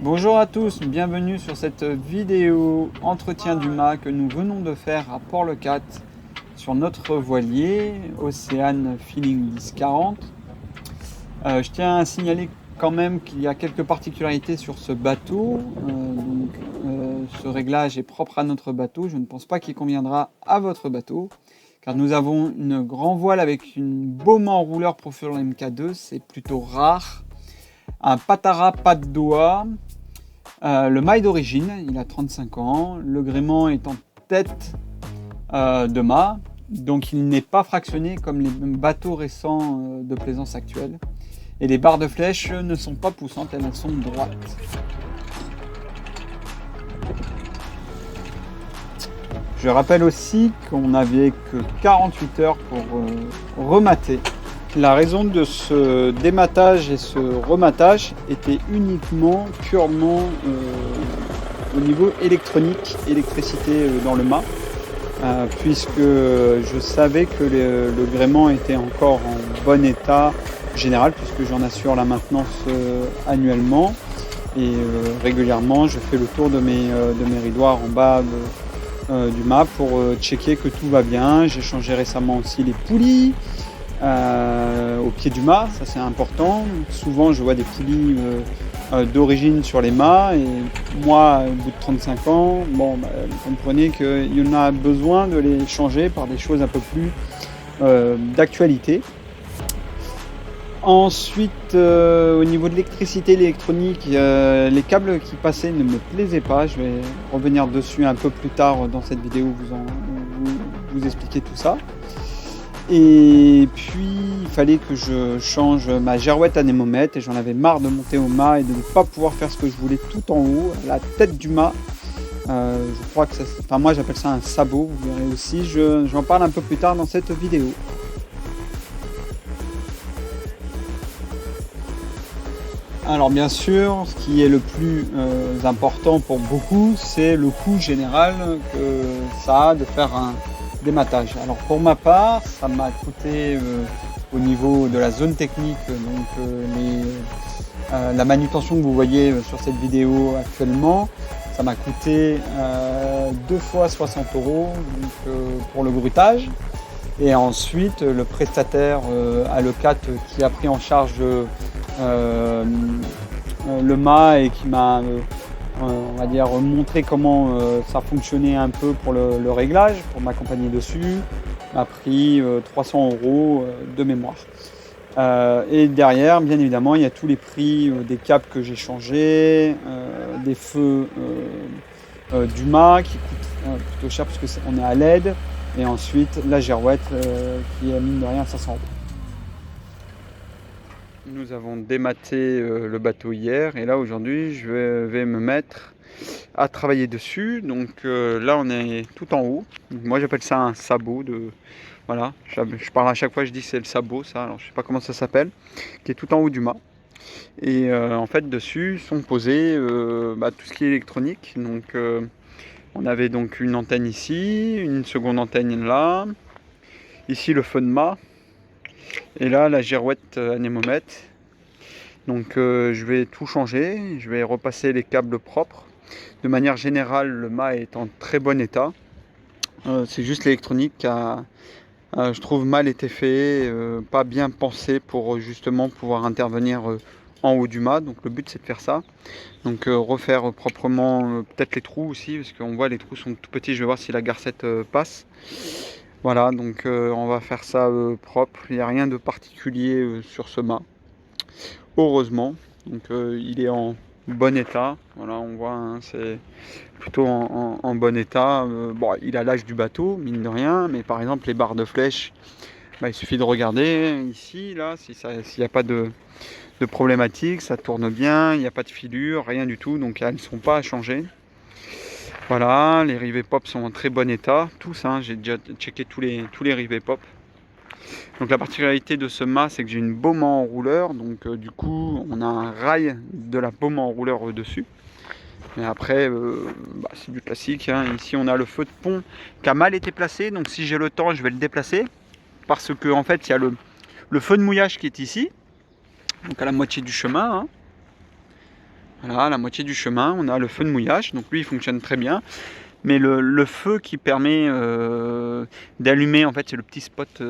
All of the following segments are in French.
Bonjour à tous, bienvenue sur cette vidéo entretien du mât que nous venons de faire à Port-le-Cat sur notre voilier Océan Feeling 1040. Je tiens à signaler quand même qu'il y a quelques particularités sur ce bateau. Ce réglage est propre à notre bateau. Je ne pense pas qu'il conviendra à votre bateau, car nous avons une grand voile avec une baume enrouleur pour faire le MK2, c'est plutôt rare. Un Patara pas de doigt. Le mât est d'origine, il a 35 ans. Le gréement est en tête de mât, donc il n'est pas fractionné comme les bateaux récents de plaisance actuels. Et les barres de flèche ne sont pas poussantes, elles sont droites. Je rappelle aussi qu'on n'avait que 48 heures pour remater. La raison de ce dématage et ce rematage était uniquement, purement au niveau électronique, électricité dans le mât, puisque je savais que le gréement était encore en bon état général, puisque j'en assure la maintenance annuellement. Et régulièrement, je fais le tour de mes ridoirs en bas du mât pour checker que tout va bien. J'ai changé récemment aussi les poulies. Au pied du mât, ça c'est important. Souvent je vois des poulies d'origine sur les mâts et moi au bout de 35 ans, vous comprenez qu'il y en a besoin de les changer par des choses un peu plus d'actualité. Ensuite au niveau de l'électricité, l'électronique, les câbles qui passaient ne me plaisaient pas. Je vais revenir dessus un peu plus tard dans cette vidéo, vous expliquer tout ça. Et puis il fallait que je change ma girouette anémomètre et j'en avais marre de monter au mât et de ne pas pouvoir faire ce que je voulais tout en haut, à la tête du mât. Je crois que ça, enfin moi j'appelle ça un sabot, vous verrez aussi, j'en parle un peu plus tard dans cette vidéo. Alors bien sûr, ce qui est le plus important pour beaucoup, c'est le coût général que ça a de faire un dématage. Alors pour ma part, ça m'a coûté au niveau de la zone technique, donc la manutention que vous voyez sur cette vidéo actuellement, ça m'a coûté 2 fois 60 € donc, pour le bruitage. Et ensuite le prestataire Alecat qui a pris en charge le mât et qui m'a on va dire montrer comment ça fonctionnait un peu pour le réglage, pour m'accompagner dessus, m'a pris 300 € de mémoire. Et derrière, bien évidemment, il y a tous les prix des câbles que j'ai changés, des feux du mât qui coûtent plutôt cher parce qu'on est à LED, et ensuite la girouette qui est mine de rien 500 €. Nous avons dématé le bateau hier et là aujourd'hui je vais me mettre à travailler dessus. Donc là on est tout en haut. Donc, moi j'appelle ça un sabot voilà, je parle à chaque fois, je dis que c'est le sabot ça, alors je sais pas comment ça s'appelle, qui est tout en haut du mât. Et en fait dessus sont posés tout ce qui est électronique. Donc on avait donc une antenne ici, une seconde antenne là, ici le feu de mât. Et là la girouette anémomètre. Donc je vais tout changer, je vais repasser les câbles propres. De manière générale, le mât est en très bon état. C'est juste l'électronique qui a, je trouve, mal été fait, pas bien pensé pour justement pouvoir intervenir en haut du mât. Donc le but c'est de faire ça. Donc refaire proprement peut-être les trous aussi, parce qu'on voit les trous sont tout petits. Je vais voir si la garcette passe. Voilà, donc on va faire ça propre. Il n'y a rien de particulier sur ce mât. Heureusement, donc il est en bon état. Voilà, on voit, hein, c'est plutôt en bon état. Il a l'âge du bateau, mine de rien, mais par exemple les barres de flèche, il suffit de regarder ici, là, s'il n'y a pas de problématique, ça tourne bien, il n'y a pas de filure, rien du tout, donc elles ne sont pas à changer. Voilà, les rivets pop sont en très bon état, tous, hein, j'ai déjà checké tous les rivets pop. Donc la particularité de ce mât, c'est que j'ai une baume en enrouleur, donc du coup on a un rail de la baume en enrouleur dessus. Mais après c'est du classique, hein. Ici on a le feu de pont qui a mal été placé, donc si j'ai le temps je vais le déplacer, parce que en fait il y a le feu de mouillage qui est ici, donc à la moitié du chemin, hein. Voilà, à la moitié du chemin, on a le feu de mouillage. Donc lui, il fonctionne très bien. Mais le feu qui permet d'allumer, en fait, c'est le petit spot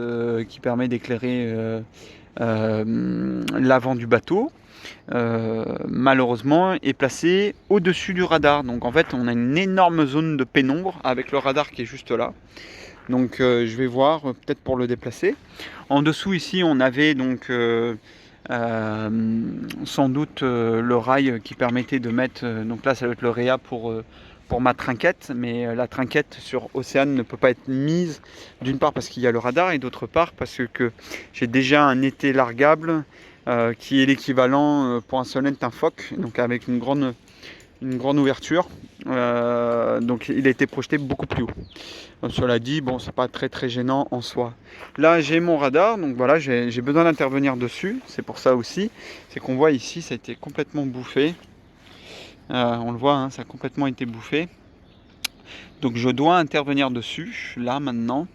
qui permet d'éclairer l'avant du bateau. Malheureusement, est placé au-dessus du radar. Donc en fait, on a une énorme zone de pénombre avec le radar qui est juste là. Donc je vais voir peut-être pour le déplacer. En dessous ici, on avait donc sans doute le rail qui permettait de mettre, donc là ça va être le réa pour ma trinquette, mais la trinquette sur Océane ne peut pas être mise, d'une part parce qu'il y a le radar et d'autre part parce que j'ai déjà un été largable qui est l'équivalent pour un solent d'un foc, donc avec une grande ouverture, donc il a été projeté beaucoup plus haut. Cela dit, bon, c'est pas très gênant en soi. Là, j'ai mon radar, donc voilà, j'ai besoin d'intervenir dessus. C'est pour ça aussi, c'est qu'on voit ici, ça a été complètement bouffé. On le voit, hein, ça a complètement été bouffé. Donc je dois intervenir dessus, là, maintenant.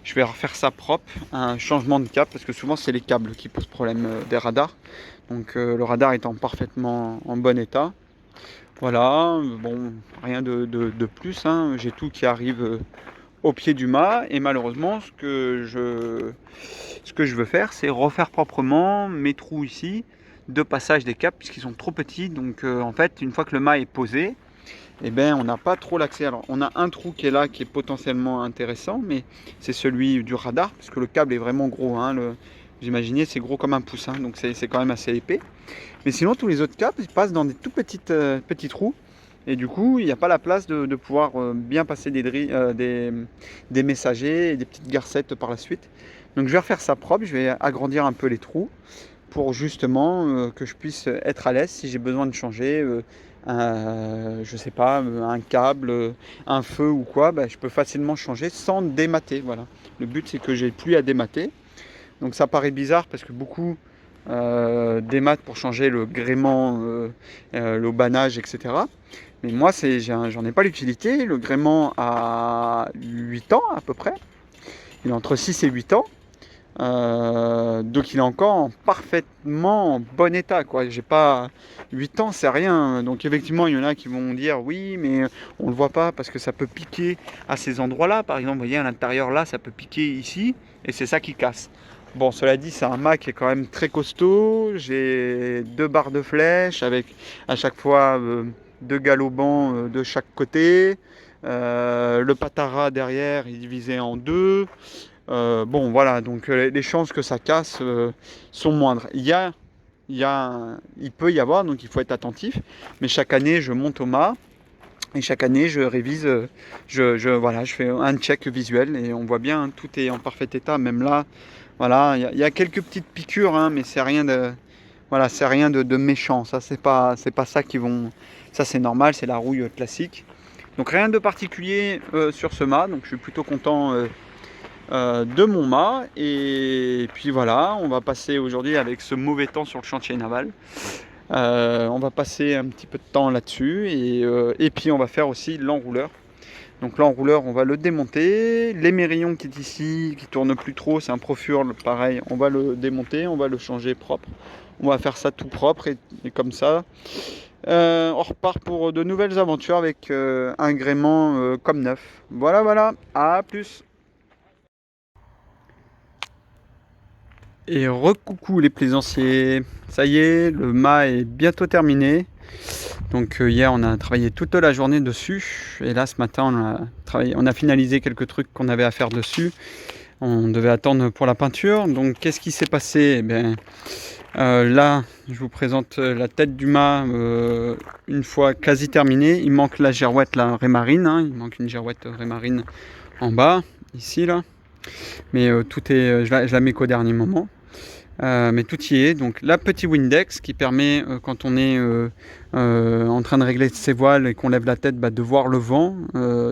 Je vais refaire ça propre, un changement de cap, parce que souvent c'est les câbles qui posent problème des radars. Donc le radar étant parfaitement en bon état. Voilà, bon, rien de plus, hein. J'ai tout qui arrive au pied du mât et malheureusement ce que je veux faire, c'est refaire proprement mes trous ici de passage des câbles puisqu'ils sont trop petits. Donc en fait, une fois que le mât est posé, eh ben, on n'a pas trop l'accès. Alors on a un trou qui est là qui est potentiellement intéressant, mais c'est celui du radar parce que le câble est vraiment gros, hein. Vous imaginez, c'est gros comme un pouce, hein, donc c'est quand même assez épais. Mais sinon, tous les autres câbles ils passent dans des tout petits trous. Et du coup, il n'y a pas la place de pouvoir bien passer des messagers et des petites garcettes par la suite. Donc je vais refaire ça propre, je vais agrandir un peu les trous pour justement que je puisse être à l'aise si j'ai besoin de changer je sais pas, un câble, un feu ou quoi, je peux facilement changer sans démater. Voilà. Le but c'est que j'ai plus à démater. Donc ça paraît bizarre parce que beaucoup dématent pour changer le gréement, l'aubanage, etc. Mais moi, j'en ai pas l'utilité. Le gréement a 8 ans à peu près. Il est entre 6 et 8 ans. Donc il est encore parfaitement en bon état, quoi. J'ai pas 8 ans, c'est rien. Donc effectivement, il y en a qui vont dire oui, mais on le voit pas parce que ça peut piquer à ces endroits-là. Par exemple, vous voyez à l'intérieur là, ça peut piquer ici et c'est ça qui casse. Bon, cela dit, c'est un mât qui est quand même très costaud. J'ai 2 barres de flèche avec à chaque fois 2 galopants de chaque côté. Le patara derrière est divisé en 2. Bon, voilà, donc les chances que ça casse sont moindres. Il peut y avoir, donc il faut être attentif. Mais chaque année, je monte au mât. Et chaque année, je révise, voilà, je fais un check visuel et on voit bien, hein, tout est en parfait état. Même là, voilà, il y a quelques petites piqûres, hein, mais c'est rien de, voilà, c'est rien de méchant. Ça, c'est pas ça qui vont, ça c'est normal, c'est la rouille classique. Donc rien de particulier sur ce mât, donc je suis plutôt content de mon mât. Et puis voilà, on va passer aujourd'hui avec ce mauvais temps sur le chantier naval. On va passer un petit peu de temps là-dessus et puis on va faire aussi l'enrouleur. Donc l'enrouleur, on va le démonter. L'émerillon qui est ici, qui tourne plus trop, c'est un Profurl, pareil, on va le démonter, on va le changer propre. On va faire ça tout propre et comme ça. On repart pour de nouvelles aventures avec un gréement comme neuf. Voilà, à plus. Et recoucou les plaisanciers, ça y est, le mât est bientôt terminé. Donc hier on a travaillé toute la journée dessus et là ce matin on a finalisé quelques trucs qu'on avait à faire dessus. On devait attendre pour la peinture. Donc qu'est-ce qui s'est passé? Eh bien, là je vous présente la tête du mât une fois quasi terminée. Il manque la girouette, la rémarine, hein. Il manque une girouette rémarine en bas, ici là. Mais tout est, je la mets qu'au dernier moment. Mais tout y est. Donc la petite Windex qui permet quand on est en train de régler ses voiles et qu'on lève la tête de voir le vent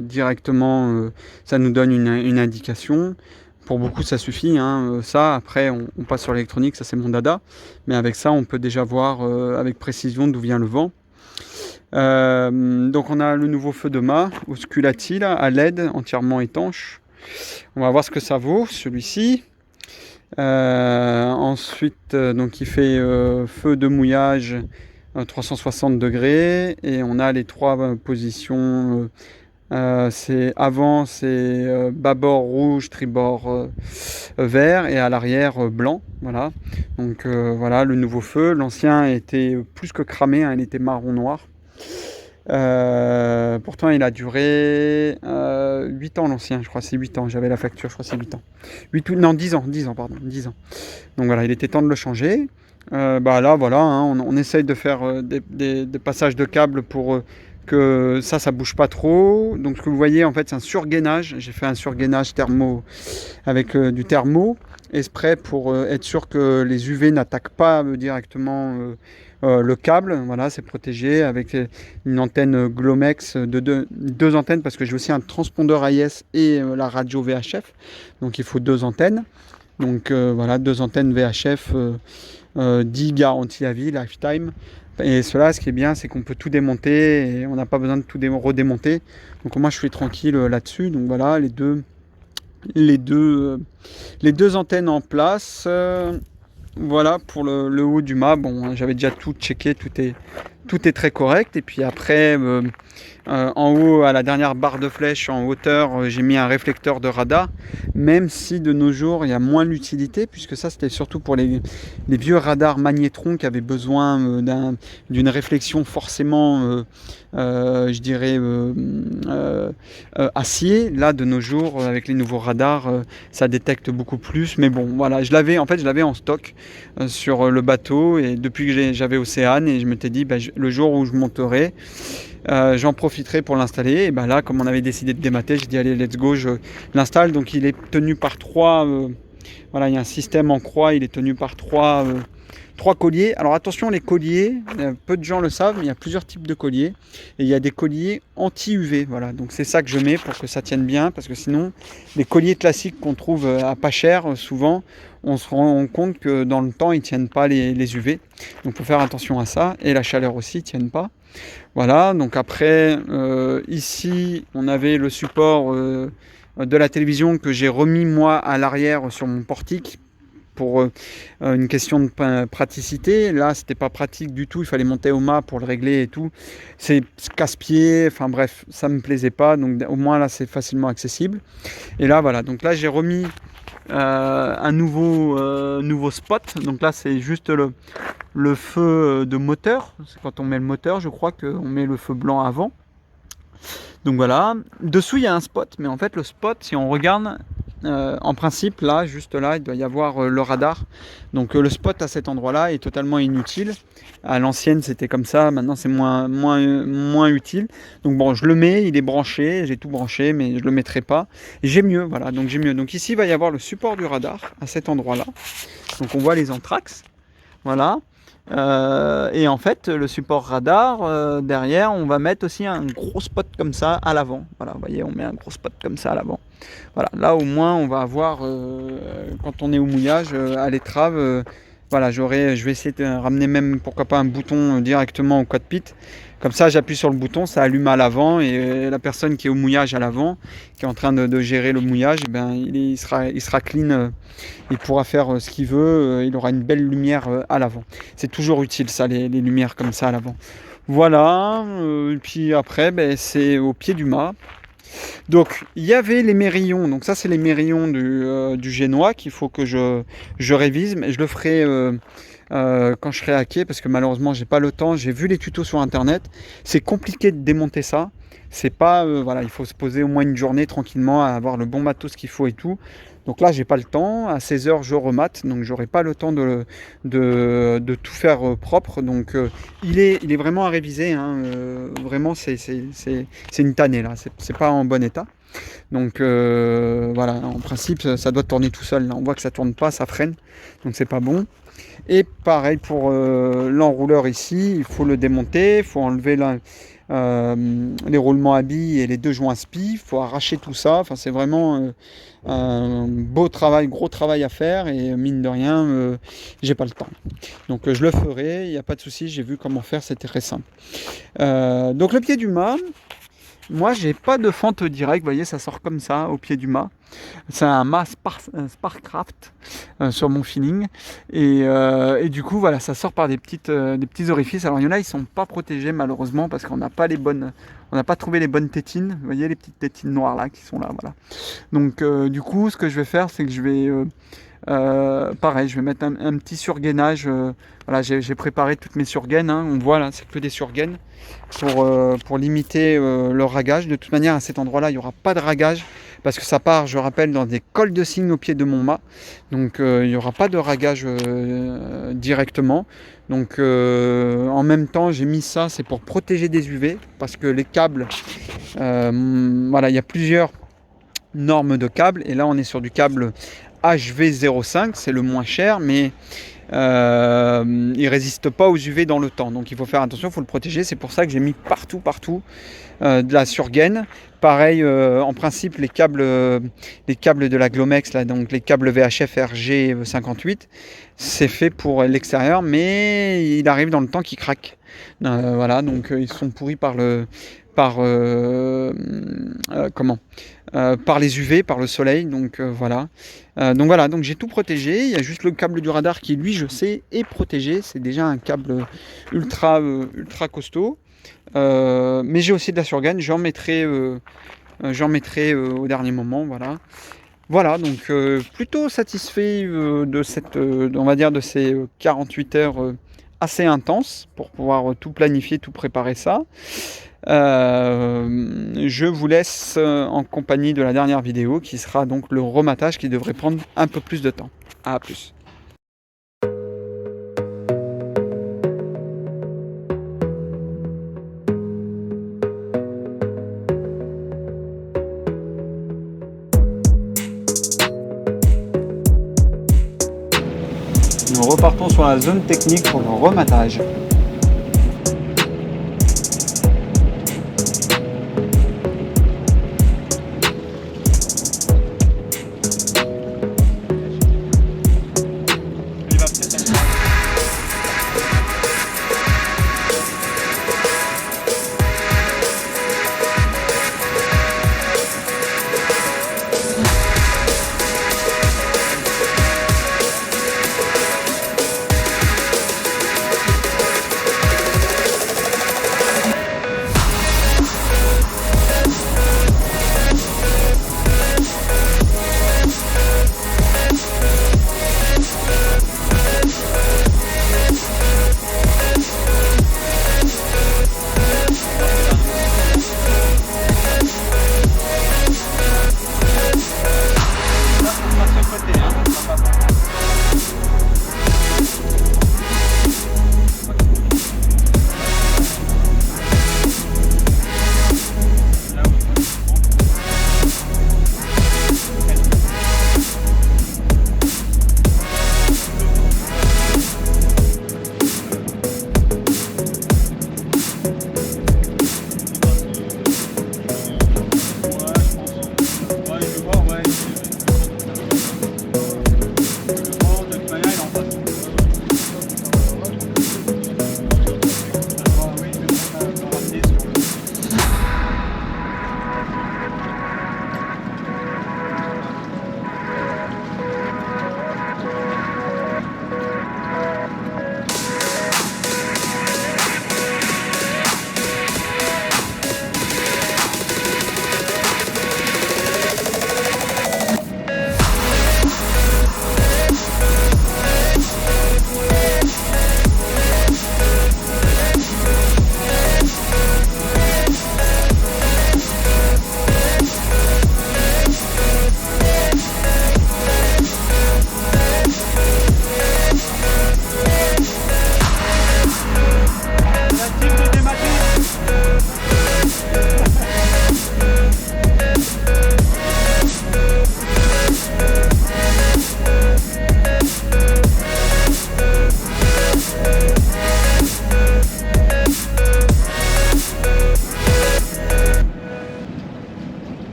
directement. Ça nous donne une indication. Pour beaucoup ça suffit, hein. Ça après on passe sur l'électronique, ça c'est mon dada. Mais avec ça on peut déjà voir avec précision d'où vient le vent. Donc on a le nouveau feu de mât Osculati là, à LED entièrement étanche. On va voir ce que ça vaut celui-ci. Ensuite, donc il fait feu de mouillage 360 degrés, et on a les 3 positions. C'est avant, c'est bâbord rouge, tribord vert, et à l'arrière blanc. Voilà. Donc voilà le nouveau feu. L'ancien était plus que cramé, hein, il était marron noir. Pourtant il a duré 8 ans, l'ancien, je crois c'est 8 ans, j'avais la facture, je crois c'est 8 ans. 10 ans, 10 ans, pardon, 10 ans. Donc voilà, il était temps de le changer. Bah là voilà, hein, on essaye de faire des passages de câbles pour que ça bouge pas trop. Donc ce que vous voyez en fait c'est un surgainage. J'ai fait un surgainage thermo avec du thermo et spray pour être sûr que les UV n'attaquent pas directement le câble. Voilà, c'est protégé avec une antenne Glomex de deux antennes, parce que j'ai aussi un transpondeur AIS et la radio VHF. Donc il faut 2 antennes. Donc voilà, 2 antennes VHF, 10 garanties à vie, lifetime. Et cela, ce qui est bien, c'est qu'on peut tout démonter et on n'a pas besoin de tout redémonter. Donc moi, je suis tranquille là-dessus. Donc voilà, les deux antennes en place. Voilà pour le haut du mât. Bon, j'avais déjà tout checké, tout est très correct. Et puis après, en haut, à la dernière barre de flèche en hauteur, j'ai mis un réflecteur de radar, même si de nos jours il y a moins d'utilité, puisque ça c'était surtout pour les vieux radars magnétrons qui avaient besoin d'une réflexion forcément je dirais acier. Là de nos jours avec les nouveaux radars ça détecte beaucoup plus, mais bon voilà, je l'avais en stock sur le bateau, et depuis que j'avais Océane, et je m'étais dit le jour où je monterai, j'en profiterai pour l'installer. Et ben là, comme on avait décidé de démater, j'ai dit allez let's go, je l'installe. Donc il est tenu par 3 voilà, il y a un système en croix, il est tenu par 3 colliers. Alors attention, les colliers, peu de gens le savent, mais il y a plusieurs types de colliers, et il y a des colliers anti-UV. Voilà, donc c'est ça que je mets pour que ça tienne bien, parce que sinon les colliers classiques qu'on trouve à pas cher, souvent on se rend compte que dans le temps ils tiennent pas les UV. Donc il faut faire attention à ça, et la chaleur aussi, ils tiennent pas. Voilà, donc après ici on avait le support de la télévision que j'ai remis moi à l'arrière sur mon portique pour une question de praticité. Là c'était pas pratique du tout, il fallait monter au mât pour le régler et tout, c'est casse-pied, enfin bref, ça me plaisait pas. Donc au moins là c'est facilement accessible. Et là voilà, donc là j'ai remis un nouveau spot. Donc là c'est juste le feu de moteur. C'est quand on met le moteur, je crois qu'on met le feu blanc avant. Donc voilà, dessous il y a un spot, mais en fait le spot, si on regarde en principe là, juste là, il doit y avoir le radar. Donc le spot à cet endroit là est totalement inutile. À l'ancienne c'était comme ça, maintenant c'est moins utile. Donc bon, je le mets, il est branché, j'ai tout branché, mais je le mettrai pas. Et j'ai mieux, voilà, donc j'ai mieux. Donc ici il va y avoir le support du radar à cet endroit là. Donc on voit les anthrax, voilà. Et en fait le support radar, derrière on va mettre aussi un gros spot comme ça à l'avant. Voilà, vous voyez, on met un gros spot comme ça à l'avant. Voilà, là au moins on va avoir quand on est au mouillage à l'étrave, voilà, je vais essayer de ramener même pourquoi pas un bouton directement au cockpit. Comme ça j'appuie sur le bouton, ça allume à l'avant, et la personne qui est au mouillage à l'avant, qui est en train de gérer le mouillage, eh ben, il sera clean, il pourra faire ce qu'il veut, il aura une belle lumière à l'avant. C'est toujours utile ça, les lumières comme ça à l'avant. Voilà, et puis après c'est au pied du mât. Donc il y avait les mérillons, donc ça c'est les mérillons du génois qu'il faut que je révise, mais je le ferai quand je serai à quai, parce que malheureusement j'ai pas le temps. J'ai vu les tutos sur internet, c'est compliqué de démonter ça. C'est pas voilà, il faut se poser au moins une journée tranquillement à avoir le bon matos qu'il faut et tout. Donc là j'ai pas le temps, à 16h je remate, donc j'aurai pas le temps de tout faire propre. Donc il est vraiment à réviser, hein, vraiment c'est une tannée là, c'est pas en bon état. Donc voilà, en principe ça doit tourner tout seul. Là on voit que ça tourne pas, ça freine, donc c'est pas bon. Et pareil pour l'enrouleur ici, il faut le démonter, il faut enlever les roulements à billes et les 2 joints SPI, il faut arracher tout ça. Enfin c'est vraiment un beau travail, gros travail à faire, et mine de rien j'ai pas le temps. Donc je le ferai, il n'y a pas de souci, j'ai vu comment faire, c'était très simple. Donc le pied du mât, moi j'ai pas de fente directe, vous voyez ça sort comme ça au pied du mât. C'est un mât Sparkcraft sur mon feeling. Et du coup, voilà, ça sort par des petits orifices. Alors, il y en a, ils sont pas protégés malheureusement parce qu'on n'a pas on n'a pas trouvé les bonnes tétines. Vous voyez les petites tétines noires là qui sont là, voilà. Donc, du coup, ce que je vais faire, c'est que je vais pareil, je vais mettre un petit surgainage. Voilà, j'ai préparé toutes mes surgaines. Hein. On voit là, c'est que des surgaines pour limiter le ragage. De toute manière, à cet endroit-là, il n'y aura pas de ragage parce que ça part, je rappelle, dans des cols de cygne au pied de mon mât. Donc, il n'y aura pas de ragage directement. Donc, en même temps, j'ai mis ça, c'est pour protéger des UV parce que les câbles, voilà, il y a plusieurs normes de câbles et là, on est sur du câble HV05, c'est le moins cher, mais il ne résiste pas aux UV dans le temps. Donc il faut faire attention, il faut le protéger. C'est pour ça que j'ai mis partout de la surgaine. Pareil, en principe, les câbles de la Glomex, là, donc les câbles VHF RG58, c'est fait pour l'extérieur, mais il arrive dans le temps qu'ils craquent. Voilà, donc ils sont pourris par les UV, par le soleil, donc voilà. Donc j'ai tout protégé. Il y a juste le câble du radar qui, lui, je sais, est protégé. C'est déjà un câble ultra costaud. Mais j'ai aussi de la surgaine. J'en mettrai au dernier moment, voilà. Voilà, donc plutôt satisfait de on va dire, de ces 48 heures assez intenses pour pouvoir tout planifier, tout préparer ça. Je vous laisse en compagnie de la dernière vidéo qui sera donc le rematage qui devrait prendre un peu plus de temps. À plus. Nous repartons sur la zone technique pour le rematage.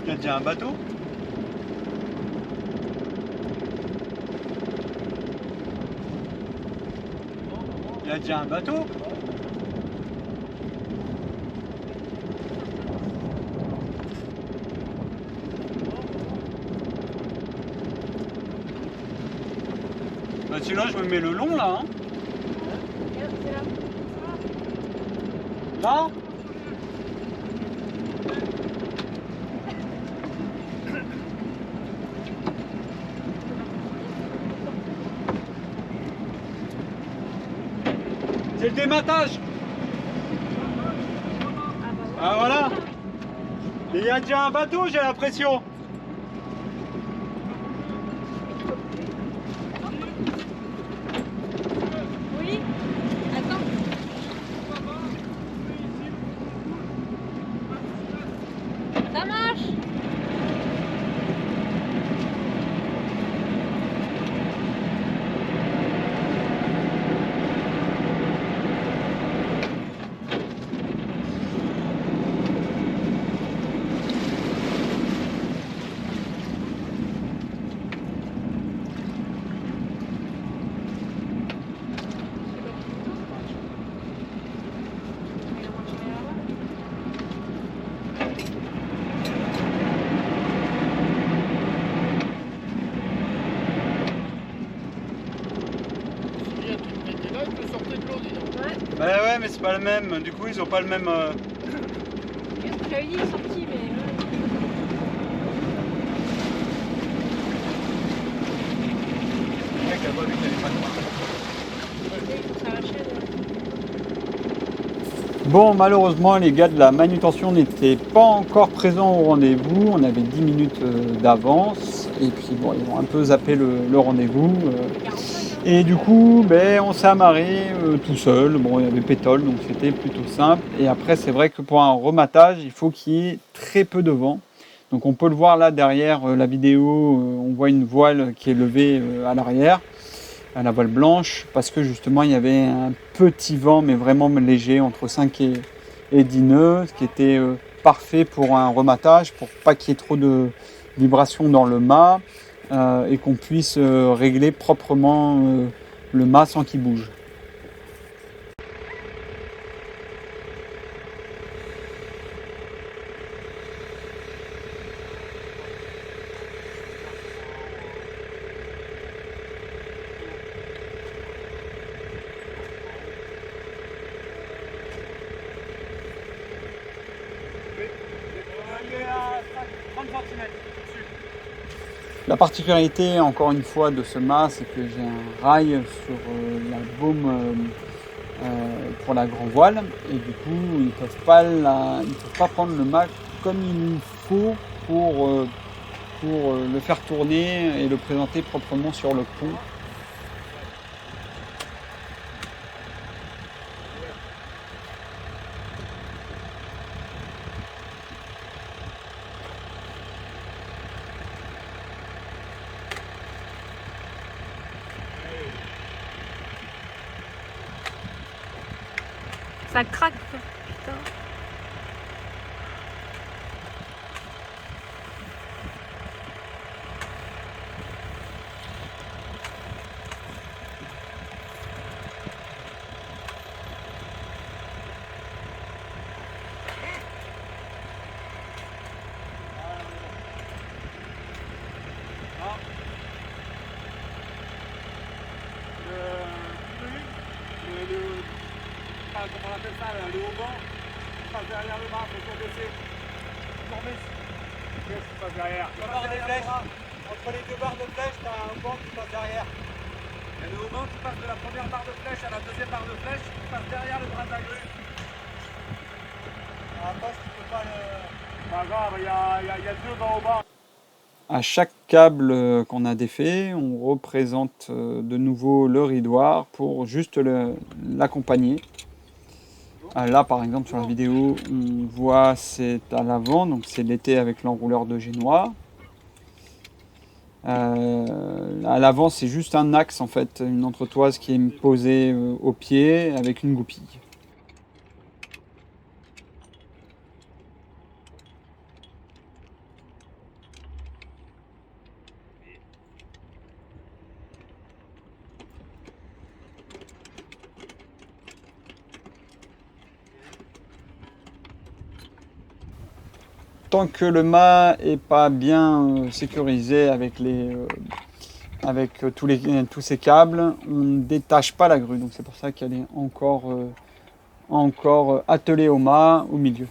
Il y a déjà un bateau. Il y a déjà un bateau. Bah celui-là je me mets le long là. Hein. Là. C'est le dématage. Ah voilà. Et il y a déjà un bateau, j'ai l'impression. Oui. Attends. Ça marche. Bah ouais, mais c'est pas le même. Du coup, ils ont pas le même. J'avais dit il est sorti, mais. Le mec a pas vu qu'il y avait pas de main. Il faut s'arracher. Bon, malheureusement, les gars de la manutention n'étaient pas encore présents au rendez-vous. On avait 10 minutes d'avance. Et puis, bon, ils ont un peu zappé le rendez-vous. Et du coup, ben, on s'est amarré tout seul. Bon, il y avait pétole, donc c'était plutôt simple. Et après, c'est vrai que pour un rematage, il faut qu'il y ait très peu de vent. Donc, on peut le voir là derrière la vidéo. On voit une voile qui est levée à l'arrière, à la voile blanche, parce que justement, il y avait un petit vent, mais vraiment léger, entre 5 et 10 nœuds, ce qui était parfait pour un rematage, pour pas qu'il y ait trop de vibrations dans le mât. Et qu'on puisse régler proprement le mât sans qu'il bouge. La particularité, encore une fois, de ce mât, c'est que j'ai un rail sur la baume pour la grand voile, et du coup, ils ne peuvent pas prendre le mât comme il faut pour le faire tourner et le présenter proprement sur le pont. Ça craque, putain. Comment on appelle ça, le haut-vent, qui passe derrière le mât, faut baisser. Qu'est-ce qui passe derrière? La barre des flèches. Entre les deux barres de flèche, tu as un haut-vent qui passe derrière. Il y a le haut-vent qui passe de la première barre de flèche à la deuxième barre de flèche, qui passe derrière le bras de la grue. À la poste, tu peux pas le... Pas grave, il y a deux vents au bas. À chaque câble qu'on a défait, on représente de nouveau le ridoir pour juste l'accompagner. Là, par exemple, sur la vidéo, on voit c'est à l'avant, donc c'est l'été avec l'enrouleur de génois. À l'avant, c'est juste un axe, en fait, une entretoise qui est posée au pied avec une goupille. tant que le mât est pas bien sécurisé avec tous ces câbles, on ne détache pas la grue. Donc c'est pour ça qu'elle est encore attelée au mât au milieu.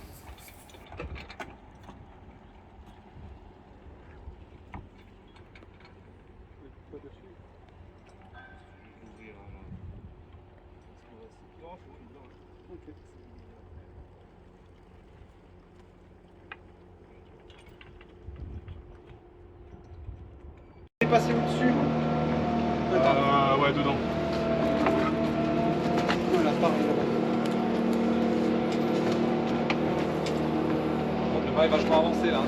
Passer au-dessus. Ouais, dedans. Voilà, pareil, là-bas. Le mât est vachement avancé là.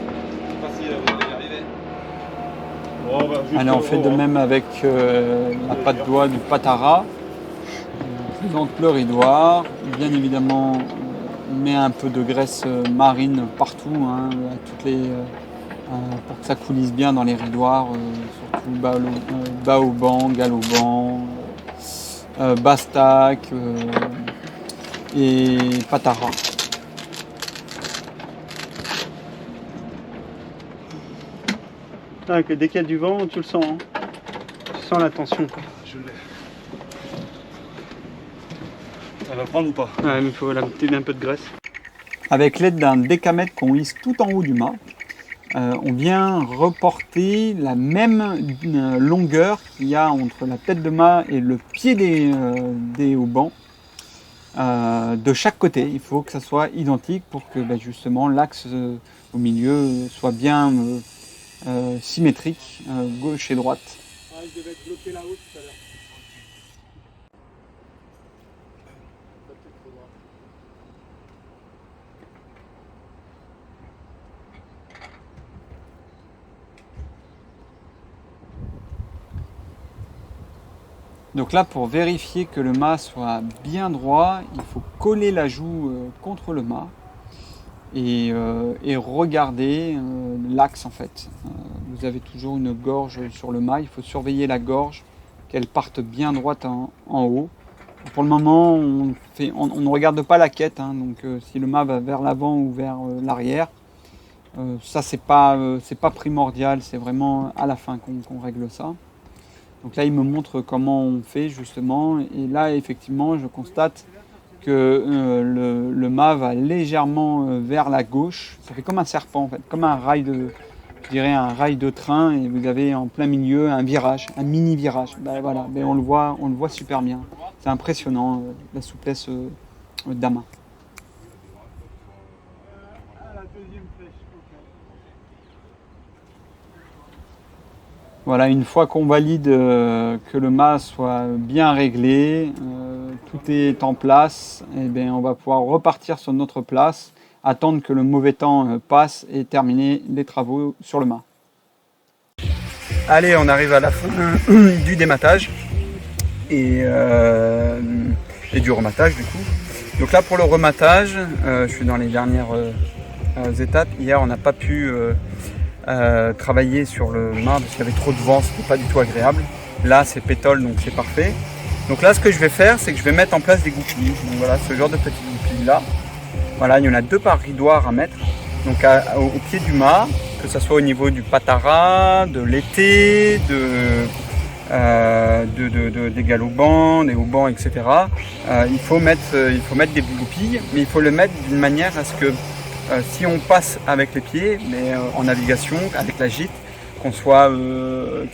Je sais pas si vous allez y arriver. Oh, bah, Allez, on fait de même avec la patte d'oie du patara. On présente le ridoir. Bien évidemment, on met un peu de graisse marine partout, hein, pour que ça coulisse bien dans les ridoirs, surtout baoban, galoban, bastac et patara. Ah, dès qu'il y a du vent, tu le sens. Hein. Tu sens la tension. Je l'ai. Elle va prendre ou pas? Ouais, mais il faut mettre un peu de graisse. Avec l'aide d'un décamètre qu'on hisse tout en haut du mât, on vient reporter la même longueur qu'il y a entre la tête de mât et le pied des haubans de chaque côté. Il faut que ça soit identique pour que justement l'axe au milieu soit bien symétrique, gauche et droite. Ah, je devais être bloqué là-haut tout à l'heure. Donc là, pour vérifier que le mât soit bien droit, il faut coller la joue contre le mât et regarder l'axe en fait. Vous avez toujours une gorge sur le mât, il faut surveiller la gorge, qu'elle parte bien droite en haut. Pour le moment, on ne regarde pas la quête, hein, donc si le mât va vers l'avant ou vers l'arrière, ça c'est pas primordial, c'est vraiment à la fin qu'on règle ça. Donc là, il me montre comment on fait justement, et là effectivement, je constate que le mât va légèrement vers la gauche. Ça fait comme un serpent en fait, comme un rail de train, et vous avez en plein milieu un virage, un mini virage. Ben voilà, ben on le voit super bien. C'est impressionnant la souplesse d'Ama. Voilà, une fois qu'on valide que le mât soit bien réglé, tout est en place, et bien on va pouvoir repartir sur notre place, attendre que le mauvais temps passe et terminer les travaux sur le mât. Allez, on arrive à la fin du dématage et du rematage du coup. Donc là pour le rematage, je suis dans les dernières étapes. Hier on n'a pas pu travailler sur le mât parce qu'il y avait trop de vent, c'était pas du tout agréable. Là c'est pétole donc c'est parfait. Donc là ce que je vais faire c'est que je vais mettre en place des goupilles. Donc voilà, ce genre de petites goupilles là. Voilà, il y en a 2 par ridoir à mettre. Donc au pied du mât, que ce soit au niveau du patara, de l'été, des galopans, des haubans, etc. Il faut mettre des goupilles, mais il faut le mettre d'une manière à ce que si on passe avec les pieds, mais en navigation, avec la gîte, que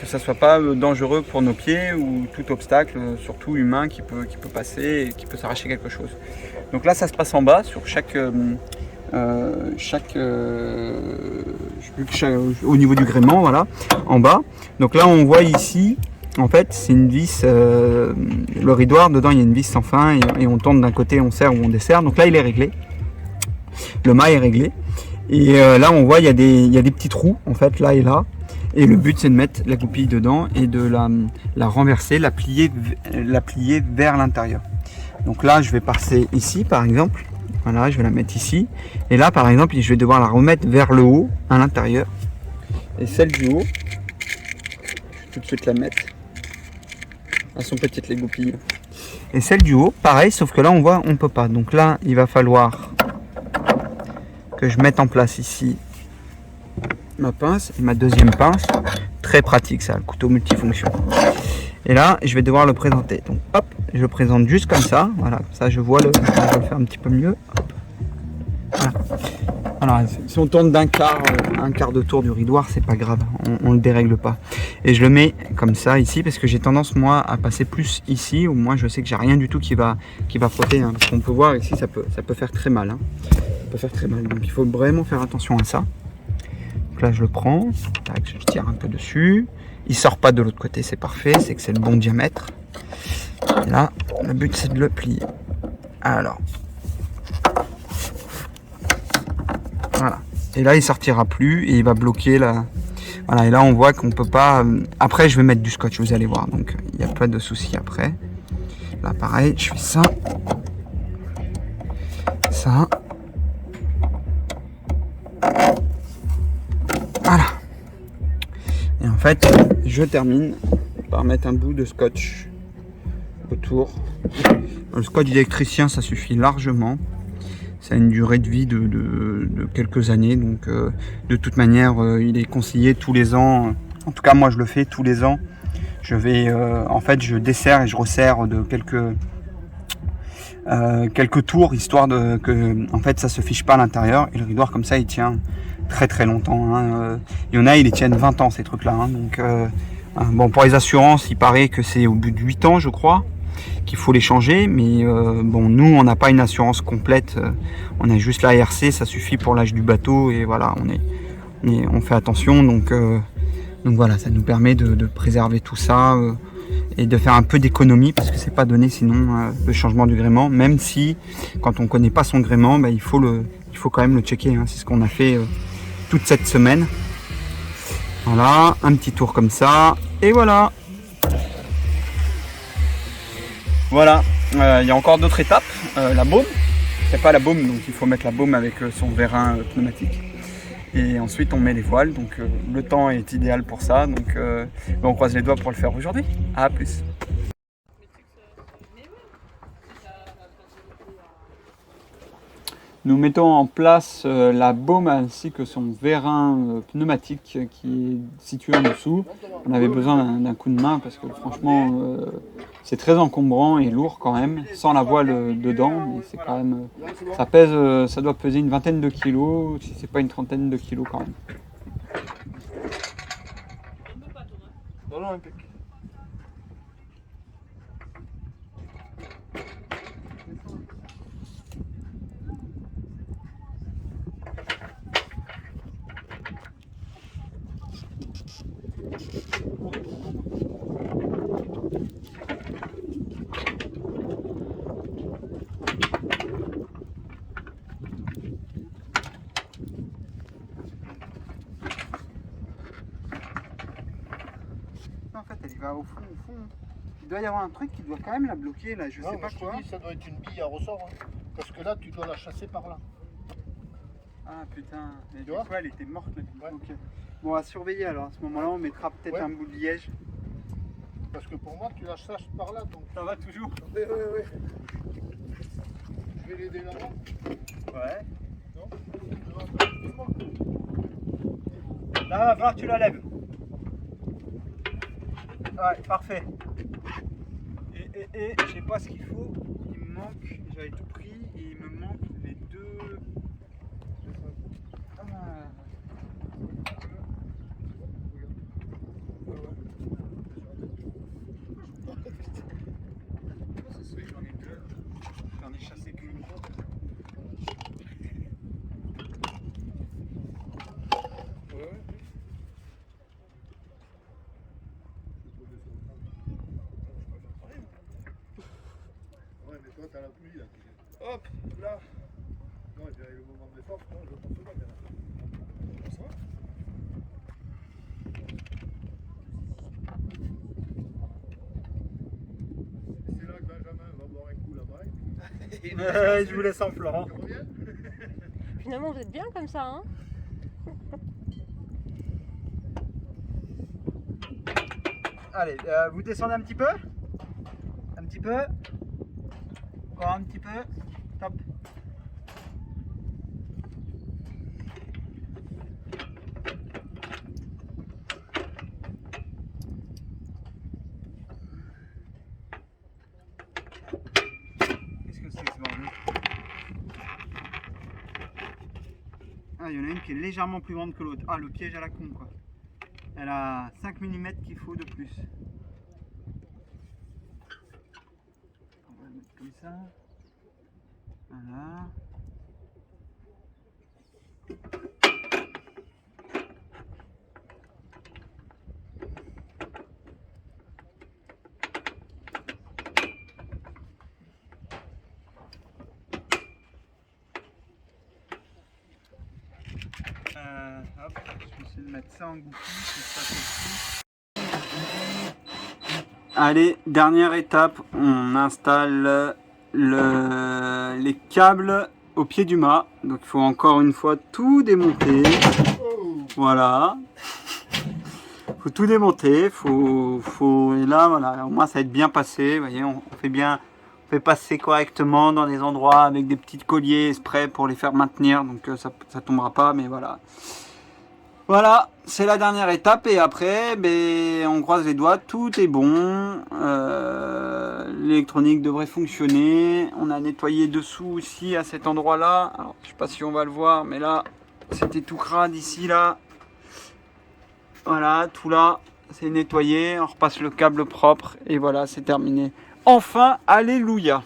ça soit pas dangereux pour nos pieds ou tout obstacle, surtout humain, qui peut passer et qui peut s'arracher quelque chose. Donc là, ça se passe en bas sur au niveau du gréement, voilà, en bas. Donc là, on voit ici, en fait, c'est une vis, le ridoir, dedans, il y a une vis sans fin et on tourne d'un côté, on serre ou on desserre. Donc là, il est réglé. Le mât est réglé. Et là, on voit, il y a des petits trous, en fait, là et là. Et le but, c'est de mettre la goupille dedans et de la renverser, la plier vers l'intérieur. Donc là, je vais passer ici, par exemple. Voilà, je vais la mettre ici. Et là, par exemple, je vais devoir la remettre vers le haut, à l'intérieur. Et celle du haut, je vais tout de suite la mettre. Elles sont petites, les goupilles. Et celle du haut, pareil, sauf que là, on voit, on ne peut pas. Donc là, il va falloir que je mette en place ici ma pince et ma deuxième pince. Très pratique ça, le couteau multifonction. Et là, je vais devoir le présenter. Donc hop, je le présente juste comme ça. Voilà, comme ça je vois le. Je vais le faire un petit peu mieux. Hop. Voilà. Alors, si on tourne un quart de tour du ridoir, c'est pas grave, on le dérègle pas. Et je le mets comme ça ici parce que j'ai tendance moi à passer plus ici, où moi je sais que j'ai rien du tout qui va frotter. Hein, parce qu'on peut voir ici, ça peut faire très mal. Hein. Ça peut faire très mal. Donc il faut vraiment faire attention à ça. Donc là je le prends, je tire un peu dessus. Il sort pas de l'autre côté, c'est parfait, c'est que c'est le bon diamètre. Et là, le but c'est de le plier. Alors. Voilà. Et là, il sortira plus et il va bloquer là. Voilà. Et là, on voit qu'on peut pas. Après, je vais mettre du scotch, vous allez voir. Donc, il n'y a pas de souci après. Là, pareil, je fais ça. Ça. Voilà. Et en fait, je termine par mettre un bout de scotch autour. Le scotch d'électricien, ça suffit largement. Ça a une durée de vie de quelques années, donc de toute manière, il est conseillé tous les ans. En tout cas, moi, je le fais tous les ans. Je vais, en fait, je desserre et je resserre de quelques tours, histoire de que, en fait, ça se fiche pas à l'intérieur. Et le ridoir comme ça, il tient très très longtemps. Hein. Il y en a, ils tiennent 20 ans ces trucs-là. Hein. Donc, bon, pour les assurances, il paraît que c'est au bout de 8 ans, je crois, qu'il faut les changer, mais bon, nous on n'a pas une assurance complète, on a juste la ARC, ça suffit pour l'âge du bateau et voilà, on fait attention, donc voilà, ça nous permet de préserver tout ça et de faire un peu d'économie parce que c'est pas donné sinon le changement du gréement, même si quand on connaît pas son gréement, bah, il faut quand même le checker, hein. C'est ce qu'on a fait toute cette semaine. Voilà, un petit tour comme ça et voilà. Voilà, il y a encore d'autres étapes. La baume, c'est pas la baume, donc il faut mettre la baume avec son vérin pneumatique. Et ensuite on met les voiles, donc le temps est idéal pour ça. Donc on croise les doigts pour le faire aujourd'hui. À plus. Nous mettons en place la baume ainsi que son vérin pneumatique qui est situé en dessous. On avait besoin d'un coup de main parce que franchement c'est très encombrant et lourd quand même, sans la voile dedans, mais c'est quand même, ça doit peser une vingtaine de kilos, si c'est pas une trentaine de kilos quand même. En fait, elle y va au fond. Il doit y avoir un truc qui doit quand même la bloquer là, je sais pas quoi. Ça doit être une bille à ressort, hein. Parce que là, tu dois la chasser par là. Ah putain, et du vois coup elle était morte la bille. Ouais. Okay. Bon, on va surveiller alors, à ce moment-là on mettra peut-être un bout de liège. Parce que pour moi, tu la chasses par là, donc. Ça va toujours? Oui. Je vais l'aider là-bas. Ouais. Non. Là, va falloir que tu la lèves. Ouais, parfait. Et je sais pas ce qu'il faut. Il me manque, j'avais tout pris et il me manque les deux. J'en ai chassé qu'une. Ouais, mais toi, t'as la pluie là. Hop, là. Non, il y a le moment de défense, non, je pense pas bien. Ça va? C'est là que Benjamin va boire un coup là-bas. Je vous laisse en Florent. Tu reviens? Finalement, vous êtes bien comme ça, hein? Allez, vous descendez un petit peu. Un petit peu. Encore un petit peu. Top. Ah, il y en a une qui est légèrement plus grande que l'autre. Ah, le piège à la con, quoi. Elle a 5 mm qu'il faut de plus. On va le mettre comme ça. Voilà. Hop, je vais essayer de mettre ça en goupille, c'est ça tout. Allez, dernière étape, on installe les câbles au pied du mât. Donc il faut encore une fois tout démonter. Voilà. Faut tout démonter, et là voilà, au moins ça va être bien passé. Vous voyez, on fait passer correctement dans des endroits avec des petits colliers spray pour les faire maintenir, donc ça tombera pas, mais voilà. Voilà, c'est la dernière étape et après, on croise les doigts, tout est bon. L'électronique devrait fonctionner. On a nettoyé dessous aussi à cet endroit-là. Alors, je sais pas si on va le voir, mais là, c'était tout crade ici, là. Voilà, tout là, c'est nettoyé. On repasse le câble propre et voilà, c'est terminé. Enfin, alléluia!